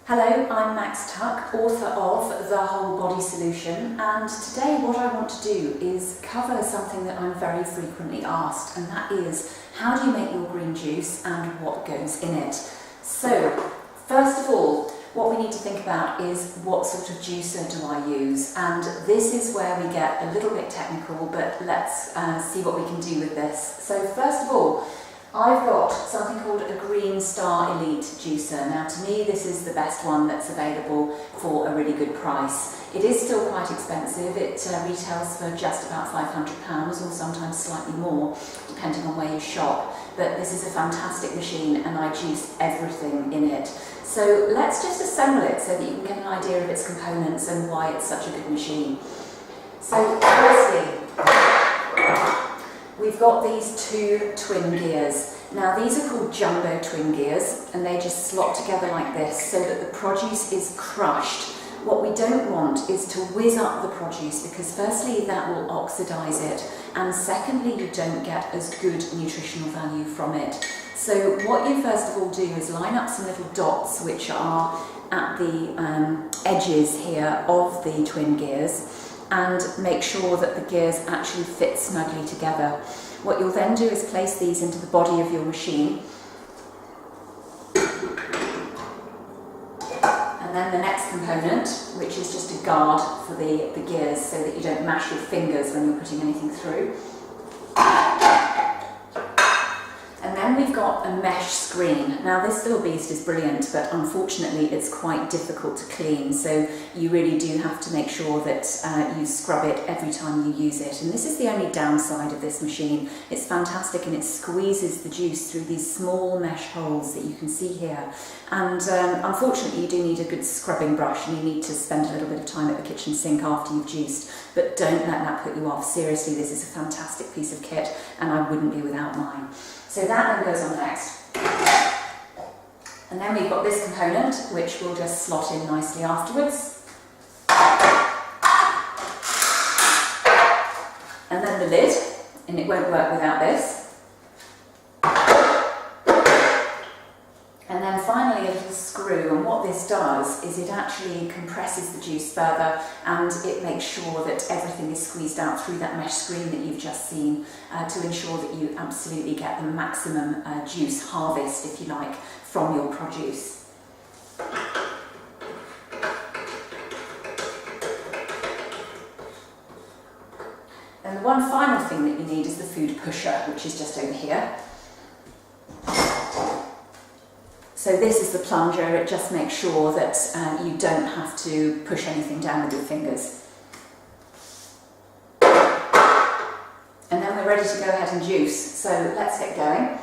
Hello, I'm Max Tuck, author of The Whole Body Solution, and today what I want to do is cover something that I'm very frequently asked, and that is, how do you make your green juice and what goes in it? So, first of all, what we need to think about is what sort of juicer do I use, and this is where we get a little bit technical, but let's see what we can do with this. So first of all, I've got something called a Green Star Elite juicer. Now to me this is the best one that's available for a really good price. It is still quite expensive. It retails for just about £500 or sometimes slightly more depending on where you shop, but this is a fantastic machine and I juice everything in it. So let's just assemble it so that you can get an idea of its components and why it's such a good machine. So firstly, we've got these two twin gears. Now these are called jumbo twin gears and they just slot together like this so that the produce is crushed. What we don't want is to whiz up the produce because firstly that will oxidise it and secondly you don't get as good nutritional value from it. So what you first of all do is line up some little dots which are at the edges here of the twin gears and make sure that the gears actually fit snugly together. What you'll then do is place these into the body of your machine. And then the next component, which is just a guard for the gears so that you don't mash your fingers when you're putting anything through. And then we've got a mesh screen. Now this little beast is brilliant, but unfortunately it's quite difficult to clean, so you really do have to make sure that you scrub it every time you use it. And this is the only downside of this machine. It's fantastic and it squeezes the juice through these small mesh holes that you can see here. And unfortunately you do need a good scrubbing brush and you need to spend a little bit of time at the kitchen sink after you've juiced, but don't let that put you off. Seriously, this is a fantastic piece of kit and I wouldn't be without mine. So that then goes on next. And then we've got this component which will just slot in nicely afterwards. And then the lid, and it won't work without this. And then finally a little screw, and what this does is it actually compresses the juice further and it makes sure that everything is squeezed out through that mesh screen that you've just seen to ensure that you absolutely get the maximum juice harvest, if you like, from your produce. And the one final thing that you need is the food pusher, which is just over here. So this is the plunger, it just makes sure that you don't have to push anything down with your fingers. And then we're ready to go ahead and juice, so let's get going.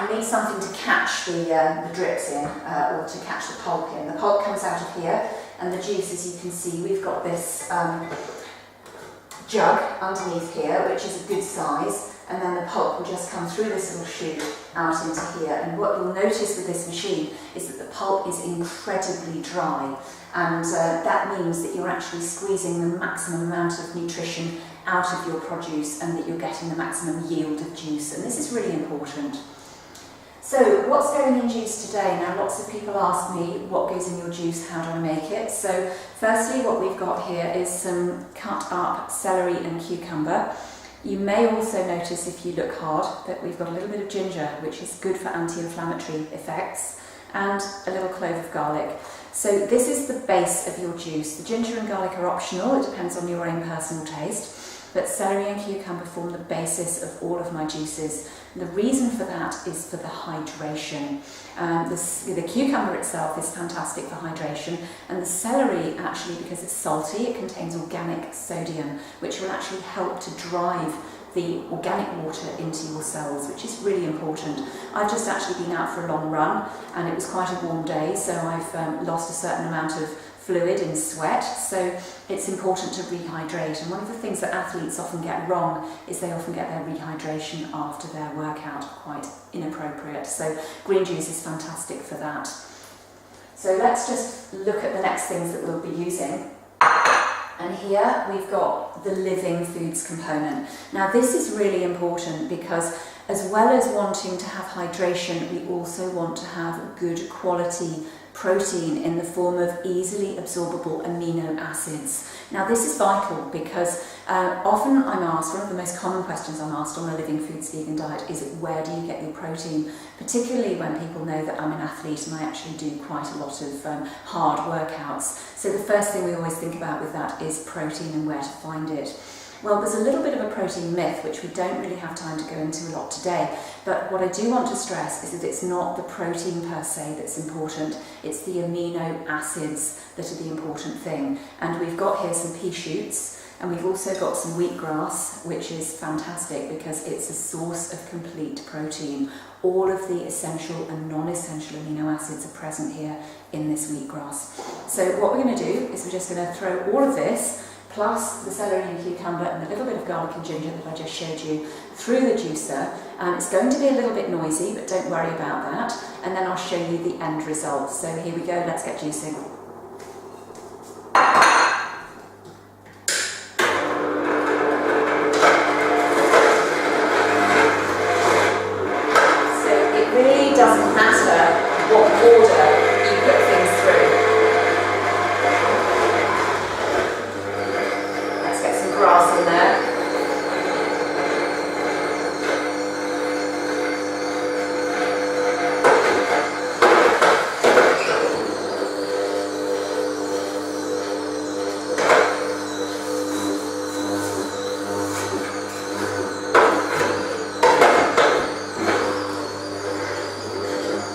You need something to catch the drips in, or to catch the pulp in. The pulp comes out of here, and the juice, as you can see, we've got this jug underneath here, which is a good size. And then the pulp will just come through this little chute out into here. And what you'll notice with this machine is that the pulp is incredibly dry, and that means that you're actually squeezing the maximum amount of nutrition out of your produce and that you're getting the maximum yield of juice, and this is really important. So what's going in juice today? Now lots of people ask me what goes in your juice, how do I make it? So firstly what we've got here is some cut up celery and cucumber. You may also notice, if you look hard, that we've got a little bit of ginger, which is good for anti-inflammatory effects, and a little clove of garlic. So this is the base of your juice. The ginger and garlic are optional, it depends on your own personal taste, but celery and cucumber form the basis of all of my juices. And the reason for that is for the hydration. The cucumber itself is fantastic for hydration, and the celery, actually, because it's salty, it contains organic sodium, which will actually help to drive the organic water into your cells, which is really important. I've just actually been out for a long run and it was quite a warm day, so I've lost a certain amount of fluid in sweat, so it's important to rehydrate. And one of the things that athletes often get wrong is they often get their rehydration after their workout quite inappropriate. So green juice is fantastic for that. So let's just look at the next things that we'll be using. And here we've got the living foods component. Now this is really important because As well as wanting to have hydration, we also want to have good quality protein in the form of easily absorbable amino acids. Now this is vital because often I'm asked, one of the most common questions I'm asked on a Living Foods vegan diet is, where do you get your protein? Particularly when people know that I'm an athlete and I actually do quite a lot of hard workouts. So the first thing we always think about with that is protein and where to find it. Well, there's a little bit of a protein myth which we don't really have time to go into a lot today, but what I do want to stress is that it's not the protein per se that's important, it's the amino acids that are the important thing. And we've got here some pea shoots, and we've also got some wheatgrass, which is fantastic because it's a source of complete protein. All of the essential and non-essential amino acids are present here in this wheatgrass. So what we're going to do is we're just going to throw all of this, plus the celery and cucumber and a little bit of garlic and ginger that I just showed you, through the juicer. It's going to be a little bit noisy, but don't worry about that. And then I'll show you the end result. So here we go, let's get juicing. So it really doesn't matter what order you put things through. Grass in there.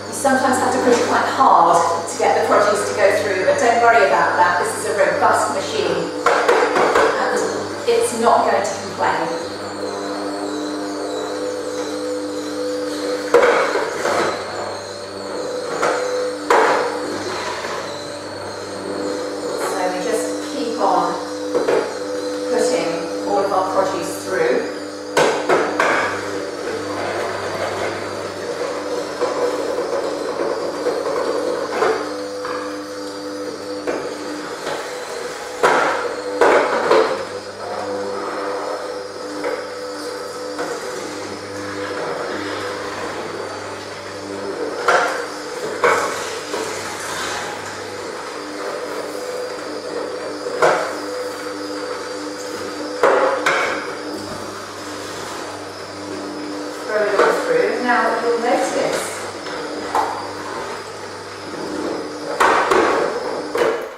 You sometimes have to push quite hard to get the produce to go through, but don't worry about that. This is a robust machine. It's not going to complain. So we just keep on putting all of our produce through. Now you'll notice,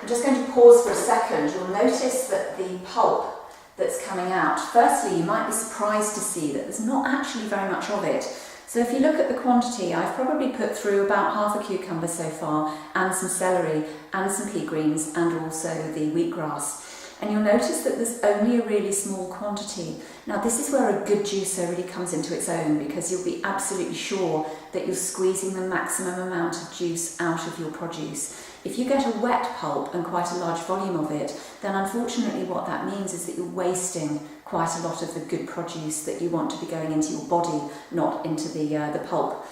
I'm just going to pause for a second, you'll notice that the pulp that's coming out, firstly you might be surprised to see that there's not actually very much of it. So if you look at the quantity, I've probably put through about half a cucumber so far, and some celery, and some pea greens, and also the wheatgrass. And you'll notice that there's only a really small quantity. Now this is where a good juicer really comes into its own, because you'll be absolutely sure that you're squeezing the maximum amount of juice out of your produce. If you get a wet pulp and quite a large volume of it, then unfortunately what that means is that you're wasting quite a lot of the good produce that you want to be going into your body, not into the pulp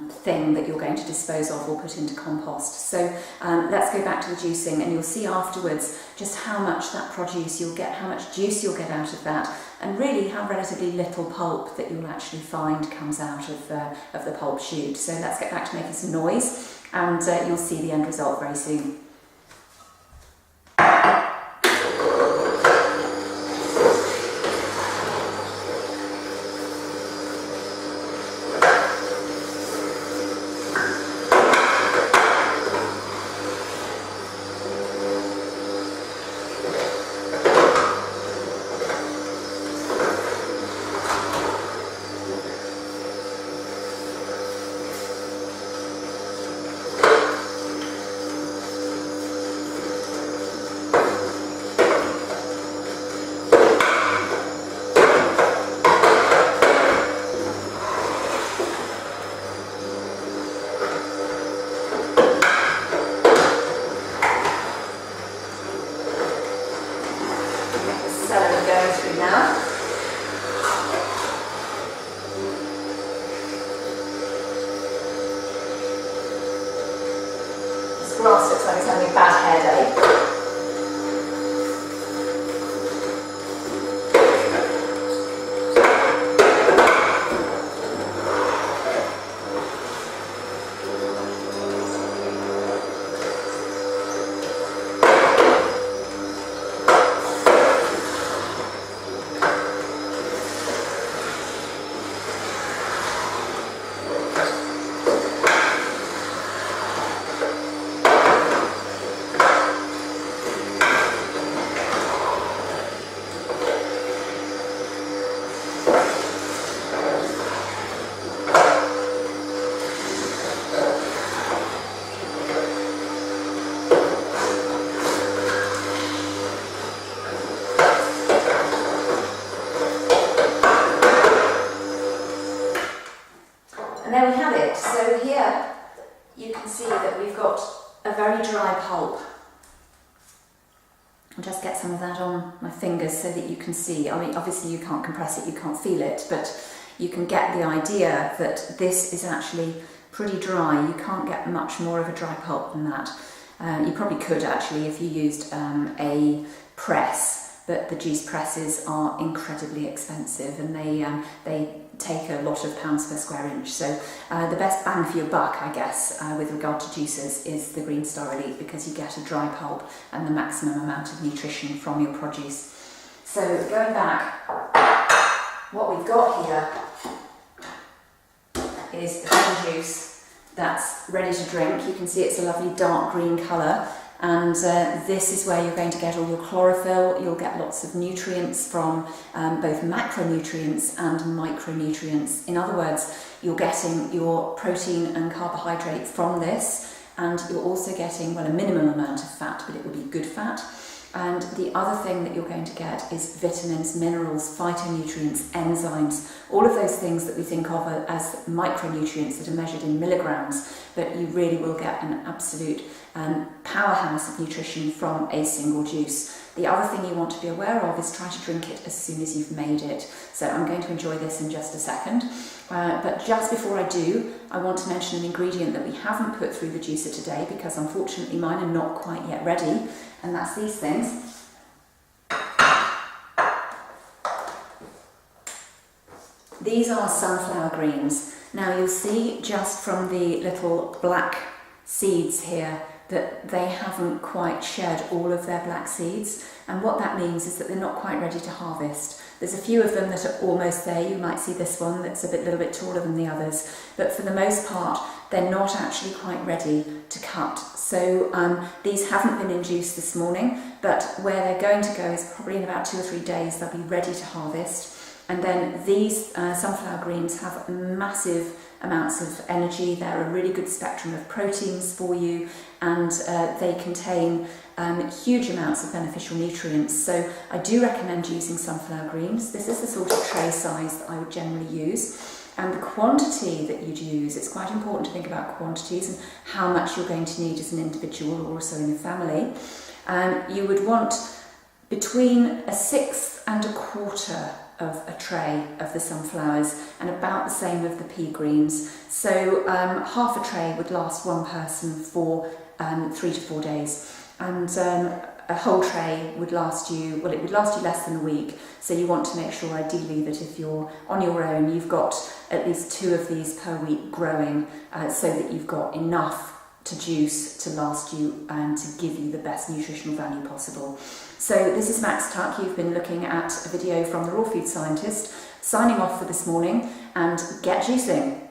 thing that you're going to dispose of or put into compost. So let's go back to the juicing, and you'll see afterwards just how much that produce you'll get, how much juice you'll get out of that, and really how relatively little pulp that you'll actually find comes out of the pulp shoot. So let's get back to making some noise, and you'll see the end result very soon. Going through now. This grass looks like it's having a bad hair day. can see that we've got a very dry pulp. I'll just get some of that on my fingers so that you can see. I mean, obviously you can't compress it, you can't feel it, but you can get the idea that this is actually pretty dry. You can't get much more of a dry pulp than that. You probably could actually if you used a press, but the juice presses are incredibly expensive and they take a lot of pounds per square inch. So the best bang for your buck, I guess, with regard to juicers is the Green Star Elite, because you get a dry pulp and the maximum amount of nutrition from your produce. So going back, what we've got here is the lemon juice that's ready to drink. You can see it's a lovely dark green colour, and this is where you're going to get all your chlorophyll. You'll get lots of nutrients from both macronutrients and micronutrients. In other words, you're getting your protein and carbohydrate from this, and you're also getting, well, a minimum amount of fat, but it will be good fat. And the other thing that you're going to get is vitamins, minerals, phytonutrients, enzymes, all of those things that we think of as micronutrients that are measured in milligrams, but you really will get an absolute powerhouse of nutrition from a single juice. The other thing you want to be aware of is try to drink it as soon as you've made it. So I'm going to enjoy this in just a second. But just before I do, I want to mention an ingredient that we haven't put through the juicer today, because unfortunately mine are not quite yet ready, and that's these things. These are sunflower greens. Now you'll see just from the little black seeds here that they haven't quite shed all of their black seeds, and what that means is that they're not quite ready to harvest. There's a few of them that are almost there. You might see this one that's a little bit taller than the others, but for the most part they're not actually quite ready to cut. So these haven't been in juice this morning, but where they're going to go is probably in about 2 or 3 days they'll be ready to harvest. And then these sunflower greens have massive amounts of energy. They're a really good spectrum of proteins for you, and they contain huge amounts of beneficial nutrients. So I do recommend using sunflower greens. This is the sort of tray size that I would generally use. And the quantity that you'd use, it's quite important to think about quantities and how much you're going to need as an individual or also in a family. You would want between 1/6 and 1/4 of a tray of the sunflowers, and about the same of the pea greens. So half a tray would last one person for 3 to 4 days, and a whole tray would last you, well, it would last you less than a week. So you want to make sure ideally that if you're on your own, you've got at least 2 of these per week growing, so that you've got enough to juice to last you and to give you the best nutritional value possible. So this is Max Tuck. You've been looking at a video from the Raw Food Scientist, signing off for this morning, and get juicing.